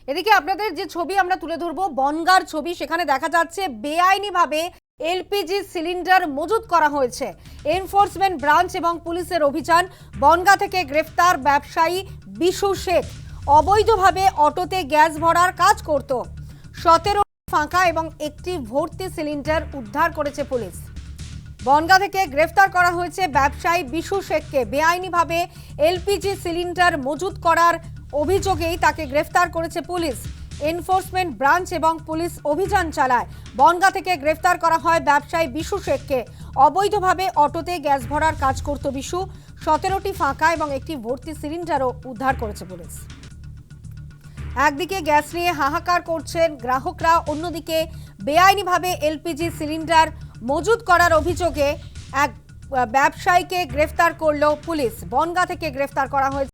এদিকে আপনাদের যে ছবি আমরা তুলে ধরবো বনগাঁর ছবি, সেখানে দেখা যাচ্ছে বেআইনিভাবে এলপিজি সিলিন্ডার মজুত করা হয়েছে। এনফোর্সমেন্ট ব্রাঞ্চ এবং পুলিশের অভিযান। বনগাঁ থেকে গ্রেফতার ব্যবসায়ী বিশু শেখ। অবৈধভাবে অটোতে গ্যাস ভরার কাজ করত। 17 ফাঁকা এবং একটি ভর্তি সিলিন্ডার উদ্ধার করেছে পুলিশ। বনগাঁ থেকে গ্রেফতার করা হয়েছে ব্যবসায়ী বিশু শেখকে। বেআইনিভাবে এলপিজি সিলিন্ডার মজুত করার অভিযোগেই তাকে গ্রেফতার করেছে পুলিশ। এনফোর্সমেন্ট ব্রাঞ্চ এবং পুলিশ অভিযান চালায়। বনগাঁ থেকে গ্রেফতার করা হয় ব্যবসায়ী বিশু শেখকে। অবৈধভাবে অটোতে গ্যাস ভরার কাজ করত বিশু। 17টি ফাঁকা এবং একটি ভর্তি সিলিন্ডারও উদ্ধার করেছে পুলিশ। একদিকে গ্যাস নিয়ে হাহাকার করছেন গ্রাহকরা, অন্যদিকে বেআইনিভাবে এলপিজি সিলিন্ডার মজুত করার অভিযোগে এক ব্যবসায়ীকে গ্রেফতার করল পুলিশ। বনগাঁ থেকে গ্রেফতার করা হয়েছে।